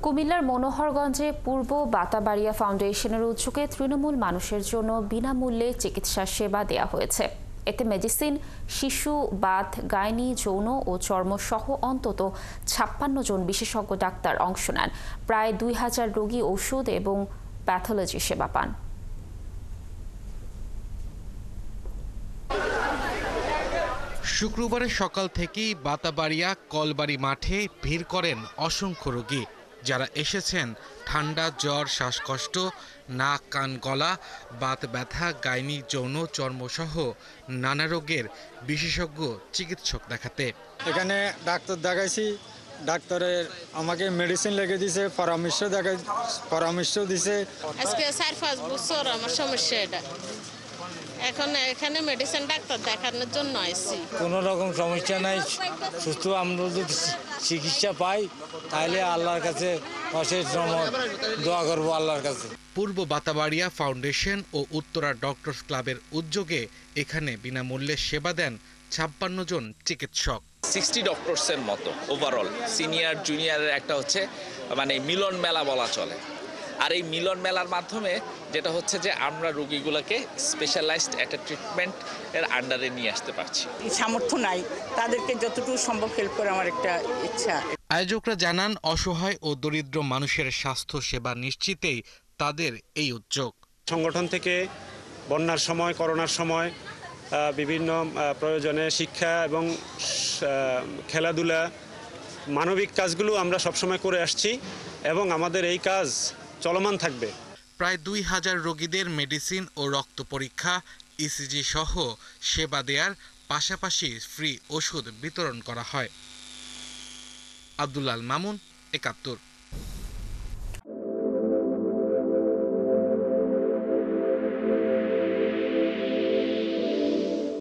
কুমিল্লার মনোহরগঞ্জে পূর্ব বাতাবাড়িয়া ফাউন্ডেশনের উদ্যোগে তৃণমূল মানুষের জন্য বিনামূল্যে চিকিৎসা সেবা দেয়া হয়েছে। এতে মেডিসিন, শিশু, বাত, গাইনি, যৌন ও চর্মসহ অন্তত ৫৬ জন বিশেষজ্ঞ ডাক্তার অংশ নেন। প্রায় ২,০০০ রোগী ওষুধ এবং প্যাথোলজি সেবা পান। শুক্রবারে সকাল থেকেই বাতাবাড়িয়া কলবাড়ি মাঠে ভিড় করেন অসংখ্য রোগী, যারা এসেছেন ঠান্ডা, জ্বর, শ্বাসকষ্ট, নাক, কান, গলা, বাত ব্যথা, গাইনি, যৌন, চর্মসহ নানা রোগের বিশেষজ্ঞ চিকিৎসক দেখাতে। এখানে ডাক্তার দেখাইছি, ডাক্তারের আমাকে মেডিসিন লিখে দিয়েছে, পরামর্শ দিছে। আজকে ৪-৫ বছর আমার সমস্যা এটা। এখন এখানে মেডিসিন ডাক্তার দেখানোর জন্য আসছি। কোনো রকম সমস্যা নাই, সুস্থ আমরা যদি চিকিৎসা পাই তাহলে আল্লাহর কাছে অশেষ দোয়া করবো আল্লাহর কাছে। পূর্ব বাতাবাড়িয়া ফাউন্ডেশন ও উত্তরা ডক্টরস ক্লাবের উদ্যোগে এখানে বিনামূল্যে সেবা দেন ৫৬ জন চিকিৎসক। 60 ডক্টরসের মতো ওভারঅল, সিনিয়র জুনিয়রের একটা হচ্ছে মানে মিলন মেলা বলা চলে। আর এই মিলন মেলার মাধ্যমে যেটা হচ্ছে যে আমরা রোগীগুলোকে স্পেশালাইজড একটা ট্রিটমেন্টের আন্ডারে নিয়ে আসতে পারছি। সামর্থ্য নাই, তাদেরকে যতটুকু সম্ভব হেল্প করে আমার একটা ইচ্ছা। আয়োজকরা জানান, অসহায় ও দরিদ্র মানুষের স্বাস্থ্য সেবা নিশ্চিতেই তাদের এই উদ্যোগ। সংগঠন থেকে বন্যার সময়, করোনার সময় বিভিন্ন প্রয়োজনে শিক্ষা এবং খেলাধুলা, মানবিক কাজগুলো আমরা সবসময় করে আসছি এবং আমাদের এই কাজ চলমান থাকবে। প্রায় ২,০০০ রোগীদের মেডিসিন ও রক্ত পরীক্ষা, ইসিজি সহ সেবা দেওয়ার পাশাপাশি ফ্রি ওষুধ বিতরণ করা হয়। আব্দুল আল মামুন, ৭১।